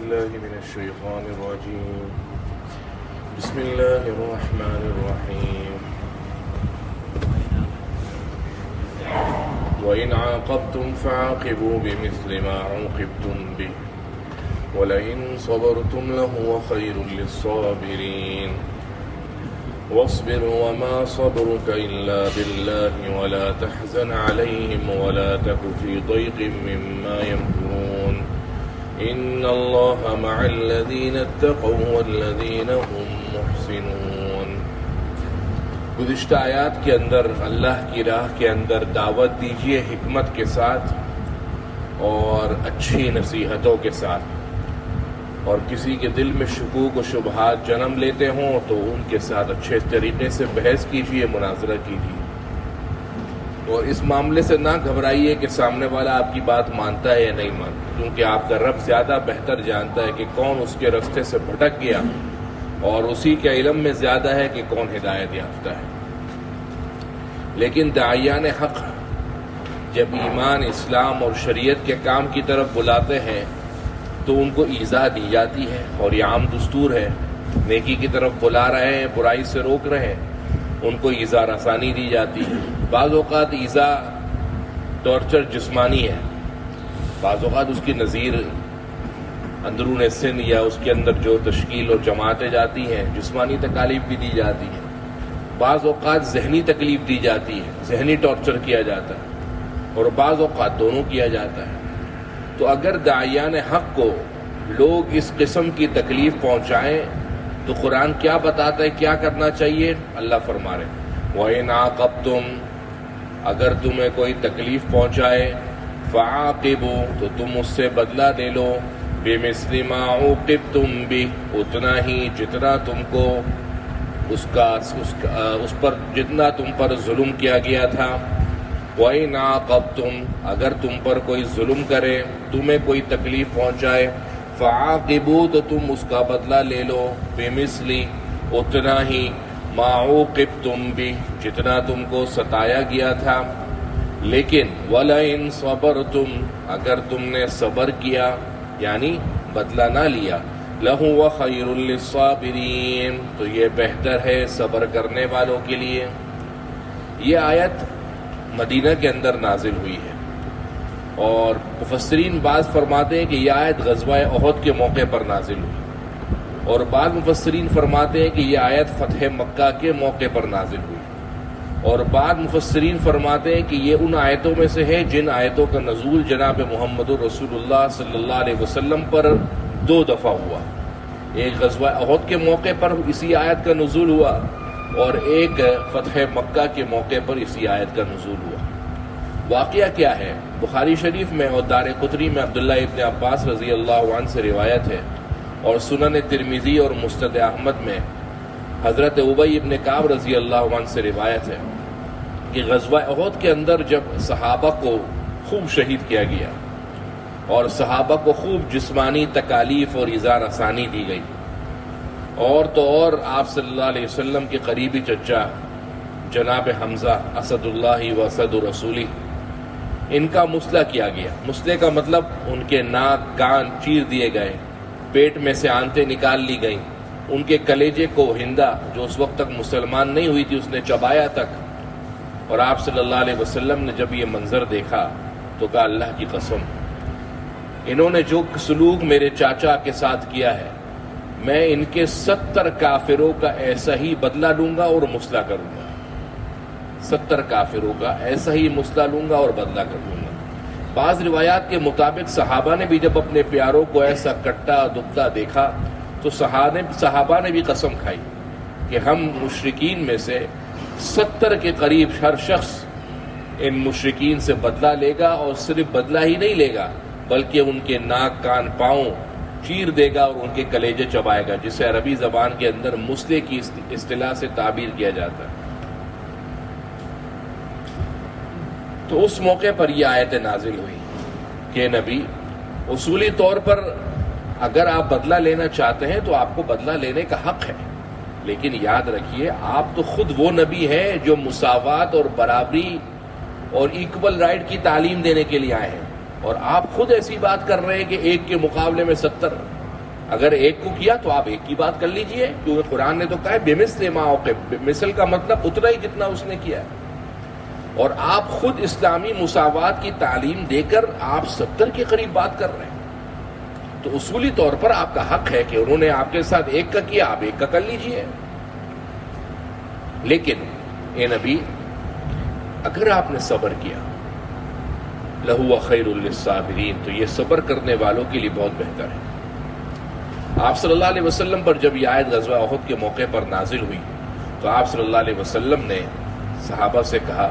بالله من الشيطان الرجيم بسم الله الرحمن الرحيم وإن عاقبتم فعاقبوا بمثل ما عوقبتم به ولئن صبرتم لهو خير للصابرين واصبر وما صبرك إلا بالله ولا تحزن عليهم ولا تك في ضيق مما يمكرون إن الله مع الذين اتقوا والذين هم محسنون۔ گزشتہ آیات کے اندر اللہ کی راہ کے اندر دعوت دیجیے حکمت کے ساتھ اور اچھی نصیحتوں کے ساتھ، اور کسی کے دل میں شکوک و شبہات جنم لیتے ہوں تو ان کے ساتھ اچھے طریقے سے بحث کیجیے، مناظرہ کیجیے، اور اس معاملے سے نہ گھبرائیے کہ سامنے والا آپ کی بات مانتا ہے یا نہیں مانتا، کیونکہ آپ کا رب زیادہ بہتر جانتا ہے کہ کون اس کے راستے سے بھٹک گیا، اور اسی کے علم میں زیادہ ہے کہ کون ہدایت یافتہ ہے۔ لیکن داعیان حق جب ایمان، اسلام اور شریعت کے کام کی طرف بلاتے ہیں تو ان کو ایذا دی جاتی ہے، اور یہ عام دستور ہے۔ نیکی کی طرف بلا رہے ہیں، برائی سے روک رہے ہیں، ان کو ایذا رسانی دی جاتی ہے۔ بعض اوقات ایذا ٹارچر جسمانی ہے، بعض اوقات اس کی نظیر اندرون سن یا اس کے اندر جو تشکیل اور جماعتیں جاتی ہیں جسمانی تکالیف بھی دی جاتی ہیں، بعض اوقات ذہنی تکلیف دی جاتی ہے، ذہنی ٹارچر کیا جاتا ہے، اور بعض اوقات دونوں کیا جاتا ہے۔ تو اگر داعیان حق کو لوگ اس قسم کی تکلیف پہنچائیں تو قرآن کیا بتاتا ہے کیا کرنا چاہیے؟ اللہ فرما رہے وَإِنْ عَاقَبْتُمْ، اگر تمہیں کوئی تکلیف پہنچائے فَعَاقِبُوا، تو تم اس سے بدلہ لے لو، بِمِثْلِ مَا عُوقِبْتُمْ بِهِ، اتنا ہی جتنا تم کو اس پر جتنا تم پر ظلم کیا گیا تھا۔ وَإِنْ عَاقَبْتُمْ، اگر تم پر کوئی ظلم کرے، تمہیں کوئی تکلیف پہنچائے، فَعَاقِبُوا، تو تم اس کا بدلہ لے لو، بِمِثْلِ، اتنا ہی، مَا عُوقِبْتُمْ بِهِ، جتنا تم کو ستایا گیا تھا۔ لیکن وَلَئِنْ صَبَرْتُمْ، اگر تم نے صبر کیا یعنی بدلہ نہ لیا، لَهُوَ خَيْرٌ لِلصَّابِرِينَ، تو یہ بہتر ہے صبر کرنے والوں کے لیے۔ یہ آیت مدینہ کے اندر نازل ہوئی ہے، اور مفسرین بعض فرماتے ہیں کہ یہ آیت غزوہ احد کے موقع پر نازل ہوئی، اور بعض مفسرین فرماتے ہیں کہ یہ آیت فتح مکہ کے موقع پر نازل ہوئی، اور بعض مفسرین فرماتے ہیں کہ یہ ان آیتوں میں سے ہے جن آیتوں کا نزول جناب محمد رسول اللہ صلی اللہ علیہ وسلم پر 2 دفعہ ہوا۔ ایک غزوہ احد کے موقع پر اسی آیت کا نزول ہوا، اور ایک فتح مکہ کے موقع پر اسی آیت کا نزول ہوا۔ واقعہ کیا ہے؟ بخاری شریف میں اور دارقطنی میں عبداللہ ابن عباس رضی اللہ عنہ سے روایت ہے، اور سنن ترمذی اور مسند احمد میں حضرت ابی ابن کعب رضی اللہ عنہ سے روایت ہے کہ غزوہ احد کے اندر جب صحابہ کو خوب شہید کیا گیا اور صحابہ کو خوب جسمانی تکالیف اور ایذا رسانی دی گئی، اور تو اور آپ صلی اللہ علیہ وسلم کے قریبی چچا جناب حمزہ اسد اللہ و اسد رسولی، ان کا مسئلہ کیا گیا۔ مسئلے کا مطلب ان کے ناک کان چیر دیے گئے، پیٹ میں سے آنتیں نکال لی گئیں، ان کے کلیجے کو ہندا جو اس وقت تک مسلمان نہیں ہوئی تھی اس نے چبایا تک۔ اور آپ صلی اللہ علیہ وسلم نے جب یہ منظر دیکھا تو کہا اللہ کی قسم، انہوں نے جو سلوک میرے چاچا کے ساتھ کیا ہے، میں ان کے 70 کافروں کا ایسا ہی بدلہ لوں گا اور مسئلہ کروں گا، 70 کافروں کا ایسا ہی مسئلہ لوں گا اور بدلہ کر لوں گا۔ بعض روایات کے مطابق صحابہ نے بھی جب اپنے پیاروں کو ایسا کٹا دبتا دیکھا تو صحابہ نے بھی قسم کھائی کہ ہم مشرکین میں سے 70 کے قریب ہر شخص ان مشرکین سے بدلہ لے گا، اور صرف بدلہ ہی نہیں لے گا بلکہ ان کے ناک کان پاؤں چیر دے گا اور ان کے کلیجے چبائے گا، جسے عربی زبان کے اندر مسئلے کی اصطلاح سے تعبیر کیا جاتا ہے۔ تو اس موقع پر یہ آیت نازل ہوئی کہ نبی، اصولی طور پر اگر آپ بدلہ لینا چاہتے ہیں تو آپ کو بدلہ لینے کا حق ہے، لیکن یاد رکھیے آپ تو خود وہ نبی ہیں جو مساوات اور برابری اور ایکول رائٹ کی تعلیم دینے کے لیے آئے ہیں، اور آپ خود ایسی بات کر رہے ہیں کہ ایک کے مقابلے میں 70۔ اگر ایک کو کیا تو آپ ایک کی بات کر لیجئے، کیونکہ قرآن نے تو کہا ہے بمثل ما عوقب، مثل کا مطلب اتنا ہی جتنا اس نے کیا ہے۔ اور آپ خود اسلامی مساوات کی تعلیم دے کر آپ 70 کے قریب بات کر رہے ہیں، تو اصولی طور پر آپ کا حق ہے کہ انہوں نے آپ کے ساتھ ایک کا کیا، آپ ایک کا کر لیجئے۔ لیکن اے نبی، اگر آپ نے صبر کیا لَهُوَ خَيْرٌ لِلصَّابِرِينَ، تو یہ صبر کرنے والوں کے لیے بہت بہتر ہے۔ آپ صلی اللہ علیہ وسلم پر جب یہ آیت غزوہ احد کے موقع پر نازل ہوئی تو آپ صلی اللہ علیہ وسلم نے صحابہ سے کہا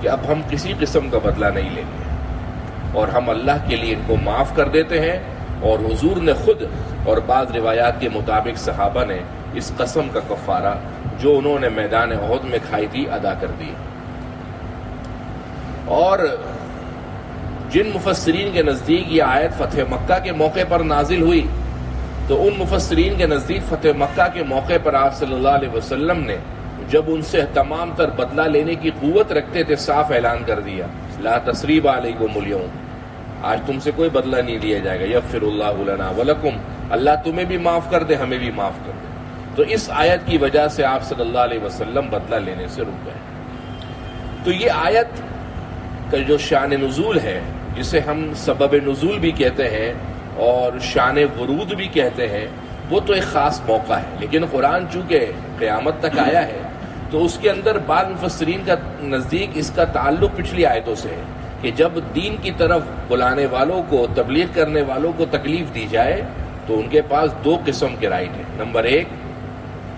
کہ اب ہم کسی قسم کا بدلہ نہیں لیں گے اور ہم اللہ کے لیے ان کو معاف کر دیتے ہیں، اور حضور نے خود اور بعض روایات کے مطابق صحابہ نے اس قسم کا کفارہ جو انہوں نے میدان احد میں کھائی تھی ادا کر دی۔ اور جن مفسرین کے نزدیک یہ آیت فتح مکہ کے موقع پر نازل ہوئی، تو ان مفسرین کے نزدیک فتح مکہ کے موقع پر آپ صلی اللہ علیہ وسلم نے جب ان سے تمام تر بدلہ لینے کی قوت رکھتے تھے، صاف اعلان کر دیا لا تثریب علیکم اليوم، آج تم سے کوئی بدلہ نہیں لیا جائے گا، یغفر اللہ لنا ولکم، اللہ تمہیں بھی معاف کر دے ہمیں بھی معاف کر دے۔ تو اس آیت کی وجہ سے آپ صلی اللہ علیہ وسلم بدلہ لینے سے رک گئے۔ تو یہ آیت کا جو شان نزول ہے، جسے ہم سبب نزول بھی کہتے ہیں اور شان ورود بھی کہتے ہیں، وہ تو ایک خاص موقع ہے، لیکن قرآن چونکہ قیامت تک آیا ہے تو اس کے اندر بعض مفسرین کا نزدیک اس کا تعلق پچھلی آیتوں سے ہے کہ جب دین کی طرف بلانے والوں کو، تبلیغ کرنے والوں کو تکلیف دی جائے تو ان کے پاس دو قسم کے رائٹ ہیں۔ نمبر ایک،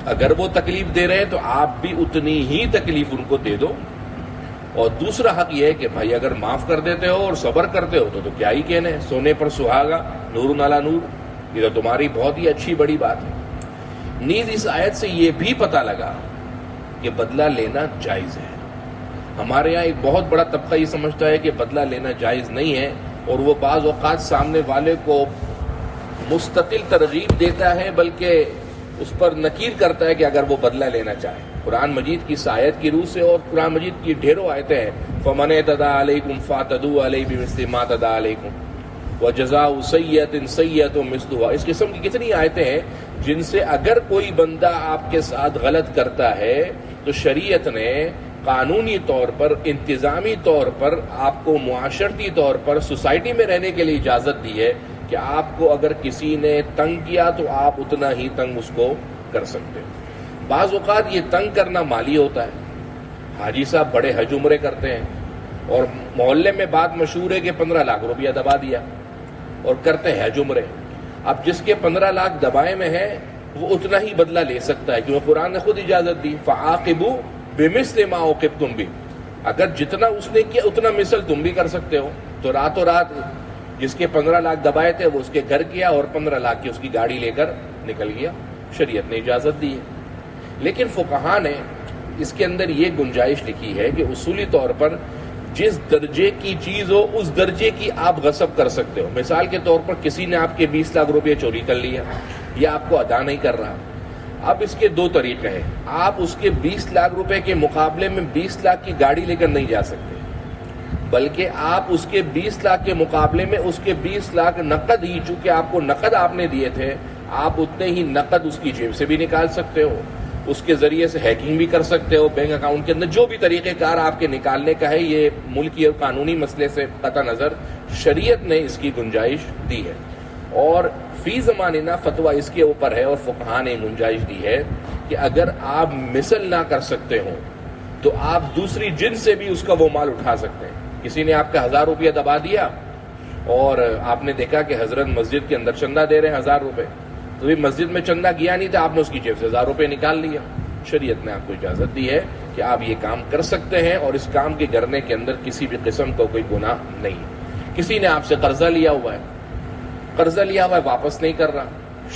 اگر وہ تکلیف دے رہے ہیں تو آپ بھی اتنی ہی تکلیف ان کو دے دو، اور دوسرا حق یہ ہے کہ بھائی اگر معاف کر دیتے ہو اور صبر کرتے ہو تو کیا ہی کہنے، سونے پر سہاگا، نور علی نور، یہ تو تمہاری بہت ہی اچھی بڑی بات ہے۔ نیز اس آیت سے یہ بھی پتہ لگا کہ بدلہ لینا جائز ہے۔ ہمارے یہاں ایک بہت بڑا طبقہ یہ سمجھتا ہے کہ بدلہ لینا جائز نہیں ہے، اور وہ بعض اوقات سامنے والے کو مستقل ترغیب دیتا ہے بلکہ اس پر نکیر کرتا ہے کہ اگر وہ بدلہ لینا چاہے۔ قرآن مجید کی اس آیت کی روح سے، اور قرآن مجید کی ڈھیروں آیتیں ہیں، فَمَنِ اعْتَدَىٰ عَلَيْكُمْ فَاعْتَدُوا عَلَيْهِ بِمِثْلِ مَا اعْتَدَىٰ عَلَيْكُمْ وَجَزَاءُ سَيِّئَةٍ سَيِّئَةٌ مِثْلُهَا۔ اس قسم کی کتنی آیتیں ہیں جن سے اگر کوئی بندہ آپ کے ساتھ غلط کرتا ہے تو شریعت نے قانونی طور پر، انتظامی طور پر آپ کو معاشرتی طور پر سوسائٹی میں رہنے کے لیے اجازت دی ہے کہ آپ کو اگر کسی نے تنگ کیا تو آپ اتنا ہی تنگ اس کو کر سکتے ہیں۔ بعض اوقات یہ تنگ کرنا مالی ہوتا ہے، حاجی صاحب بڑے حج عمرے کرتے ہیں اور محلے میں بات مشہور ہے کہ 15 لاکھ روپیہ دبا دیا اور کرتے ہیں حج عمرے۔ اب جس کے 15 لاکھ دبائے میں ہے وہ اتنا ہی بدلہ لے سکتا ہے، کیونکہ قرآن نے خود اجازت دی فَعَاقِبُوا بِمِثْلِ مَا عُوقِبْتُمْ بِهِ، اگر جتنا اس نے کیا اتنا مثل تم بھی کر سکتے ہو۔ تو راتوں رات جس کے 15 لاکھ دبائے تھے وہ اس کے گھر کیا اور 15 لاکھ کی اس کی گاڑی لے کر نکل گیا، شریعت نے اجازت دی ہے۔ لیکن فقہا نے اس کے اندر یہ گنجائش لکھی ہے کہ اصولی طور پر جس درجے کی چیز ہو اس درجے کی آپ غصب کر سکتے ہو۔ مثال کے طور پر کسی نے آپ کے 20 لاکھ روپے چوری کر لیا یا آپ کو ادا نہیں کر رہا، اب اس کے دو طریقے ہیں۔ آپ اس کے 20 لاکھ روپے کے مقابلے میں 20 لاکھ کی گاڑی لے کر نہیں جا سکتے، بلکہ آپ اس کے 20 لاکھ کے مقابلے میں اس کے 20 لاکھ نقد ہی، چونکہ آپ کو نقد آپ نے دیے تھے، آپ اتنے ہی نقد اس کی جیب سے بھی نکال سکتے ہو، اس کے ذریعے سے ہیکنگ بھی کر سکتے ہو، بینک اکاؤنٹ کے اندر جو بھی طریقہ کار آپ کے نکالنے کا ہے، یہ ملکی اور قانونی مسئلے سے قطع نظر شریعت نے اس کی گنجائش دی ہے۔ اور فی زمانہ فتویٰ اس کے اوپر ہے اور فقہاء نے گنجائش دی ہے کہ اگر آپ مثل نہ کر سکتے ہوں تو آپ دوسری جنس سے بھی اس کا وہ مال اٹھا سکتے ہیں۔ کسی نے آپ کا 1000 روپیہ دبا دیا اور آپ نے دیکھا کہ حضرت مسجد کے اندر چندہ دے رہے ہیں 1000 روپے، تو بھی مسجد میں چندہ گیا نہیں تھا، آپ نے اس کی جیب سے 1000 روپے نکال لیا۔ شریعت نے آپ کو اجازت دی ہے کہ آپ یہ کام کر سکتے ہیں اور اس کام کے کرنے کے اندر کسی بھی قسم کا کوئی گناہ نہیں۔ کسی نے آپ سے قرضہ لیا ہوا ہے، واپس نہیں کر رہا،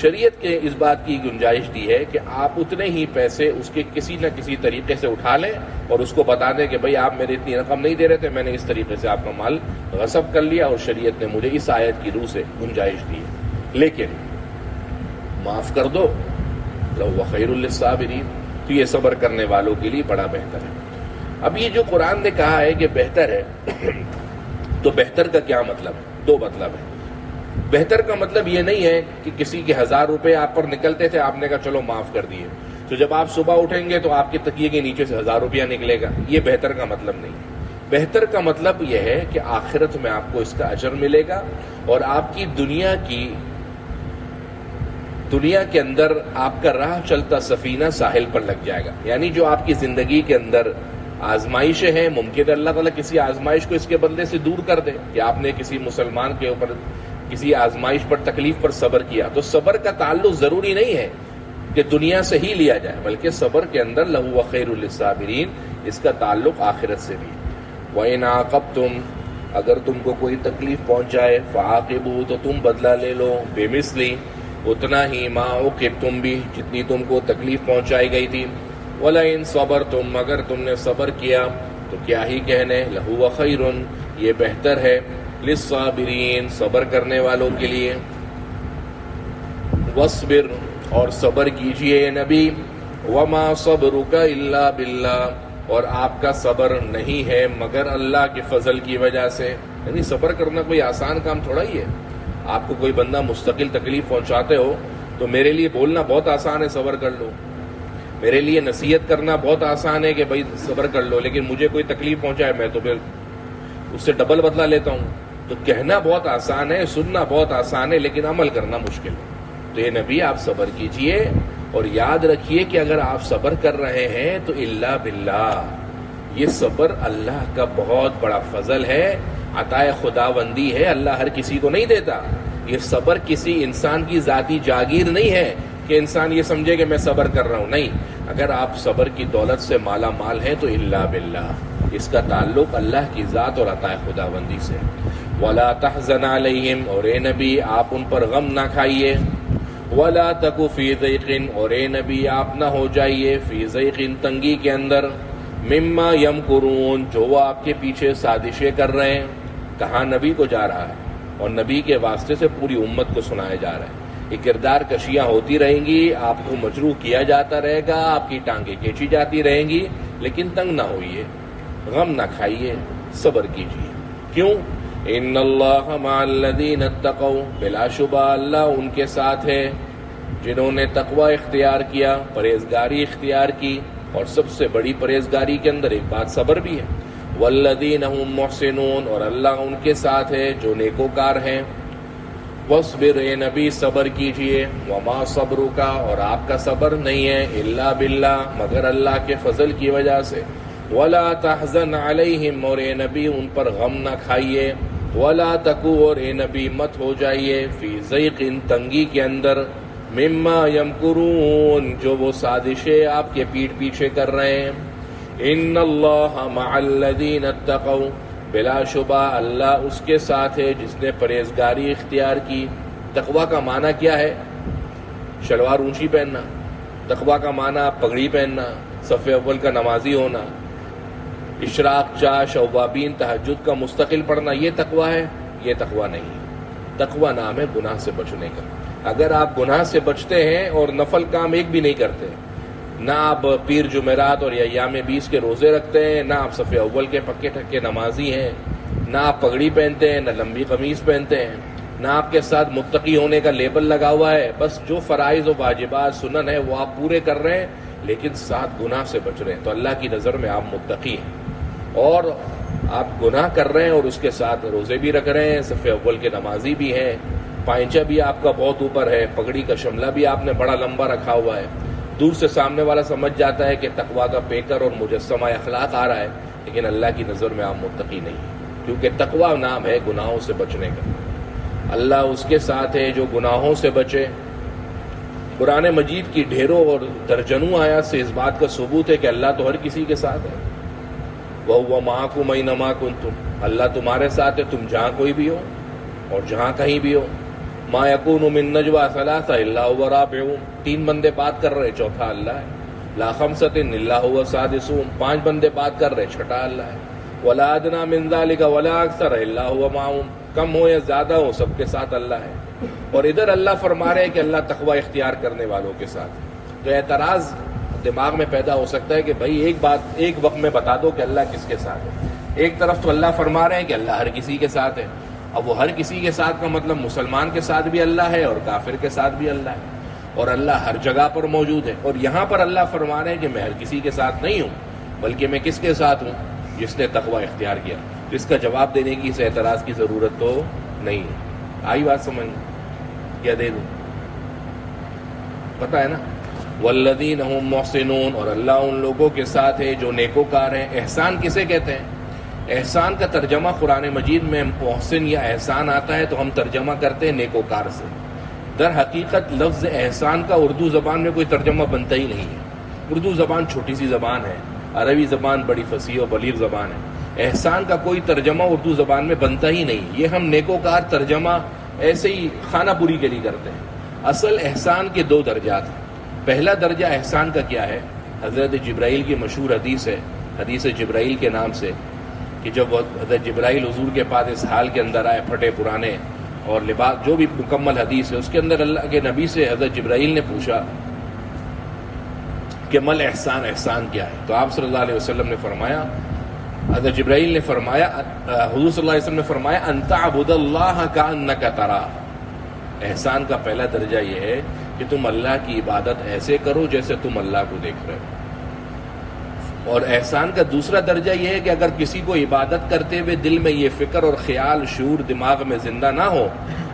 شریعت کے اس بات کی گنجائش دی ہے کہ آپ اتنے ہی پیسے اس کے کسی نہ کسی طریقے سے اٹھا لیں اور اس کو بتا دیں کہ بھئی آپ میرے اتنی رقم نہیں دے رہے تھے، میں نے اس طریقے سے آپ کا مال غصب کر لیا اور شریعت نے مجھے اس آیت کی روح سے گنجائش دی ہے، لیکن معاف کر دو لَهُوَ خَيْرٌ لِلصَّابِرِينَ، تو یہ صبر کرنے والوں کے لیے بڑا بہتر ہے۔ اب یہ جو قرآن نے کہا ہے کہ بہتر ہے، تو بہتر کا کیا مطلب ہے؟ دو مطلب ہے۔ بہتر کا مطلب یہ نہیں ہے کہ کسی کے 1000 روپے آپ پر نکلتے تھے، آپ نے کہا چلو معاف کر دیے، تو جب آپ صبح اٹھیں گے تو آپ کے تکیے کے نیچے سے 1000 روپیہ نکلے گا. یہ بہتر کا مطلب نہیں. بہتر کا مطلب یہ ہے کہ آخرت میں آپ کو اس کا اجر ملے گا، اور آپ کی دنیا کے اندر آپ کا راہ چلتا سفینہ ساحل پر لگ جائے گا. یعنی جو آپ کی زندگی کے اندر آزمائشیں ہیں، ممکن ہے اللہ تعالیٰ کسی آزمائش کو اس کے بدلے سے دور کر دے کہ آپ نے کسی مسلمان کے اوپر کسی آزمائش پر، تکلیف پر صبر کیا، تو صبر کا تعلق ضروری نہیں ہے کہ دنیا سے ہی لیا جائے، بلکہ صبر کے اندر لہو خیر للصابرین، اس کا تعلق آخرت سے بھی. وَإِنْ عَاقَبْتُمْ، اگر تم کو کوئی تکلیف پہنچ جائے، فَعَاقِبُوا، تو تم بدلہ لے لو، بِمِثْلِ، اتنا ہی، مَا عُوقِبْتُمْ بِهِ، جتنی تم کو تکلیف پہنچائی گئی تھی. وَلَئِنْ صَبَرْتُمْ، اگر تم نے صبر کیا تو کیا ہی کہنے، لَهُوَ خَيْرٌ، یہ بہتر ہے، لِلصَّابِرِينَ، صبر کرنے والوں کے لیے. وَاصْبِرْ، اور صبر کیجئے نبی، وَمَا صَبْرُكَ إِلَّا بِاللَّهِ، اور آپ کا صبر نہیں ہے مگر اللہ کے فضل کی وجہ سے. یعنی صبر کرنا کوئی آسان کام تھوڑا ہی ہے. آپ کو کوئی بندہ مستقل تکلیف پہنچاتے ہو تو میرے لیے بولنا بہت آسان ہے، صبر کر لو. میرے لیے نصیحت کرنا بہت آسان ہے کہ بھائی صبر کر لو، لیکن مجھے کوئی تکلیف پہنچائے میں تو پھر اس سے ڈبل بدلہ لیتا ہوں. تو کہنا بہت آسان ہے، سننا بہت آسان ہے، لیکن عمل کرنا مشکل ہے. تو یہ نبی آپ صبر کیجئے، اور یاد رکھیے کہ اگر آپ صبر کر رہے ہیں تو الا باللہ، یہ صبر اللہ کا بہت بڑا فضل ہے، عطائے خداوندی ہے. اللہ ہر کسی کو نہیں دیتا. یہ صبر کسی انسان کی ذاتی جاگیر نہیں ہے کہ انسان یہ سمجھے کہ میں صبر کر رہا ہوں. نہیں، اگر آپ صبر کی دولت سے مالا مال ہیں تو الا باللہ، اس کا تعلق اللہ کی ذات اور عطائے خداوندی سے. وَلَا تَحْزَنْ عَلَيْهِمْ، اور اے نبی آپ ان پر غم نہ کھائیے. وَلَا تَكُ فِي ضَيْقٍ، اور اے نبی آپ نہ ہو جائیے فی ضیق، تنگی کے اندر، مما یمکرون، جو وہ آپ کے پیچھے سازشیں کر رہے ہیں. کہاں نبی کو جا رہا ہے، اور نبی کے واسطے سے پوری امت کو سنایا جا رہا ہے. یہ کردار کشیاں ہوتی رہیں گی، آپ کو مجروح کیا جاتا رہے گا، آپ کی ٹانگیں کھینچی جاتی رہیں گی، لیکن تنگ نہ ہوئیے، غم نہ کھائیے، صبر کیجیے. کیوں؟ ان اللہ مع الذین اتقوا، بلا شبہ اللہ ان کے ساتھ ہے جنہوں نے تقوی اختیار کیا، پرہیزگاری اختیار کی. اور سب سے بڑی پرہیزگاری کے اندر ایک بات صبر بھی ہے. والذین هم محسنون، اور اللہ ان کے ساتھ ہے جو نیکوکار ہیں. واصبر، اے نبی صبر کیجئے. وما صبرک، اور آپ کا صبر نہیں ہے الا باللہ، مگر اللہ کے فضل کی وجہ سے. ولا تحزن علیہم، اور اے نبی ان پر غم نہ کھائیے. ولا تکو، اور اے نبی مت ہو جائیے فی ضیق، تنگی کے اندر، مما یمکرون، جو وہ سازشیں آپ کے پیٹھ پیچھے کر رہے ہیں. ان اللہ مع الذین اتقوا، بلا شبہ اللہ اس کے ساتھ ہے جس نے پرہیزگاری اختیار کی. تقوی کا معنی کیا ہے؟ شلوار اونچی پہننا. تقوی کا معنی پگڑی پہننا، صف اول کا نمازی ہونا، اشراق، چاش، اوابین، تہجد کا مستقل پڑھنا، یہ تقوی ہے؟ یہ تقوی نہیں. تقوی نام ہے گناہ سے بچنے کا. اگر آپ گناہ سے بچتے ہیں اور نفل کام ایک بھی نہیں کرتے، نہ آپ پیر جمعرات اور ایام 20 کے روزے رکھتے ہیں، نہ آپ صف اول کے پکے ٹھکے نمازی ہیں، نہ آپ پگڑی پہنتے ہیں، نہ لمبی قمیص پہنتے ہیں، نہ آپ کے ساتھ متقی ہونے کا لیبل لگا ہوا ہے، بس جو فرائض و واجبات سنن ہے وہ آپ پورے کر رہے ہیں لیکن ساتھ گناہ سے بچ رہے ہیں، تو اللہ کی نظر میں آپ متقی ہیں. اور آپ گناہ کر رہے ہیں اور اس کے ساتھ روزے بھی رکھ رہے ہیں، صف اول کے نمازی بھی ہیں، پائنچہ بھی آپ کا بہت اوپر ہے، پگڑی کا شملہ بھی آپ نے بڑا لمبا رکھا ہوا ہے. دور سے سامنے والا سمجھ جاتا ہے کہ تقویٰ کا پیکر اور مجسمہ اخلاق آ رہا ہے، لیکن اللہ کی نظر میں آپ متقی نہیں، کیونکہ تقویٰ نام ہے گناہوں سے بچنے کا. اللہ اس کے ساتھ ہے جو گناہوں سے بچے. قرآن مجید کی ڈھیروں اور درجنوں آیات سے اس بات کا ثبوت ہے کہ اللہ تو ہر کسی کے ساتھ ہے. وَهُوَ مَعَكُمْ أَيْنَمَا كُنتُمْ، اللہ تمہارے ساتھ ہے تم جہاں کوئی بھی ہو اور جہاں کہیں بھی ہو. ما یکون من نجوا ثلاثہ الا هو رابعهم، 3 بندے بات کر رہے چوتھا اللہ ہے. لا خمسۃ الا هو سادسهم، 5 بندے بات کر رہے چھٹا اللہ ہے. ولا ادنى من ذلك ولا اکثر الا هو معهم، کم ہو یا زیادہ ہو سب کے ساتھ اللہ ہے. اور ادھر اللہ فرما رہے ہیں کہ اللہ تقوی اختیار کرنے والوں کے ساتھ. تو اعتراض دماغ میں پیدا ہو سکتا ہے کہ بھائی ایک بات ایک وقت میں بتا دو کہ اللہ کس کے ساتھ ہے. ایک طرف تو اللہ فرما رہے ہیں کہ اللہ ہر کسی کے ساتھ ہے، اب وہ ہر کسی کے ساتھ کا مطلب مسلمان کے ساتھ بھی اللہ ہے اور کافر کے ساتھ بھی اللہ ہے، اور اللہ ہر جگہ پر موجود ہے. اور یہاں پر اللہ فرما رہے ہیں کہ میں ہر کسی کے ساتھ نہیں ہوں، بلکہ میں کس کے ساتھ ہوں؟ جس نے تقوی اختیار کیا. اس کا جواب دینے کی اس اعتراض کی ضرورت تو نہیں ہے. آئی بات سمجھ؟ کیا دے دوں؟ پتہ ہے نا. والذین هم محسنون، اور اللہ ان لوگوں کے ساتھ ہے جو نیکوکار ہیں. احسان کسے کہتے ہیں؟ احسان کا ترجمہ قرآن مجید میں محسن یا احسان آتا ہے تو ہم ترجمہ کرتے ہیں نیکوکار سے. در حقیقت لفظ احسان کا اردو زبان میں کوئی ترجمہ بنتا ہی نہیں ہے. اردو زبان چھوٹی سی زبان ہے، عربی زبان بڑی فصیح و بلیغ زبان ہے. احسان کا کوئی ترجمہ اردو زبان میں بنتا ہی نہیں. یہ ہم نیکوکار ترجمہ ایسے ہی خانہ پوری کے لیے کرتے ہیں. اصل احسان کے دو درجات ہیں. پہلا درجہ احسان کا کیا ہے؟ حضرت جبرائیل کی مشہور حدیث ہے، حدیث جبرائیل کے نام سے، کہ جب حضرت جبرائیل حضور کے پاس اس حال کے اندر آئے، پھٹے پرانے اور لباس، جو بھی مکمل حدیث ہے اس کے اندر اللہ کے نبی سے حضرت جبرائیل نے پوچھا کہ مل احسان، احسان کیا ہے؟ تو آپ صلی اللہ علیہ وسلم نے فرمایا، حضرت جبرائیل نے فرمایا، حضور صلی اللہ علیہ وسلم نے فرمایا ان تعبد اللہ کأنک تراہ. احسان کا پہلا درجہ یہ ہے کہ تم اللہ کی عبادت ایسے کرو جیسے تم اللہ کو دیکھ رہے ہو. اور احسان کا دوسرا درجہ یہ ہے کہ اگر کسی کو عبادت کرتے ہوئے دل میں یہ فکر اور خیال، شعور دماغ میں زندہ نہ ہو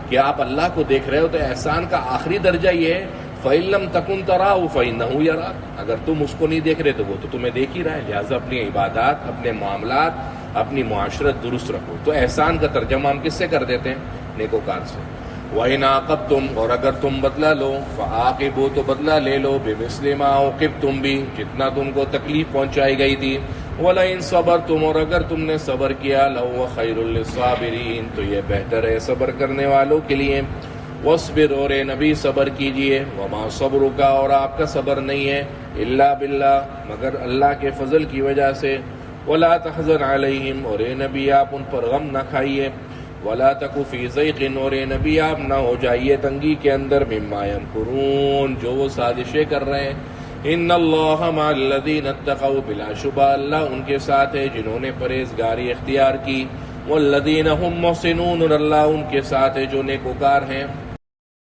کہ آپ اللہ کو دیکھ رہے ہو، تو احسان کا آخری درجہ یہ ہے فَإِن لَمْ تَكُنْ تَرَاهُ فَإِنَّهُ يَرَاكَ. اگر تم اس کو نہیں دیکھ رہے تو وہ تو تمہیں دیکھ ہی رہا ہے. لہٰذا اپنی عبادات، اپنے معاملات، اپنی معاشرت درست رکھو. تو احسان کا ترجمہ ہم کس سے کر دیتے ہیں؟ نیکوکار سے. وَإِنْ عَاقَبْتُمْ، اور اگر تم بدلہ لو، فَعَاقِبُوا، تو بدلہ لے لو، بِمِثْلِ مَا عُوقِبْتُمْ بِهِ، جتنا تم کو تکلیف پہنچائی گئی تھی. وَلَئِنْ صَبَرْتُمْ، اور اگر تم نے صبر کیا، لَهُوَ خَيْرٌ لِّلصَّابِرِينَ، تو یہ بہتر ہے صبر کرنے والوں کے لیے. وَاصْبِرْ، اور اے نبی صبر کیجئے. وَمَا صَبْرُكَ، اور آپ کا صبر نہیں ہے، إِلَّا بِاللَّهِ، مگر اللہ کے فضل کی وجہ سے. وَلَا تَحْزَنْ عَلَيْهِمْ، اور اے نبی آپ ان پر غم نہ کھائیے. وَلَا تَكُ فِي ضَيْقٍ، اور اے نبی آپ نہ ہو جائیے تنگی کے اندر، مِمَّا يَمْكُرُونَ، جو وہ سازشیں کر رہے ہیں. إِنَّ اللَّهَ مَعَ الَّذِينَ اتَّقَوْا، بلا شبہ اللہ ان کے ساتھ ہے جنہوں نے پرہیزگاری اختیار کی. وَالَّذِينَ هُمْ مُحْسِنُونَ، اور اللہ ان کے ساتھ ہے جو نیکوکار ہیں.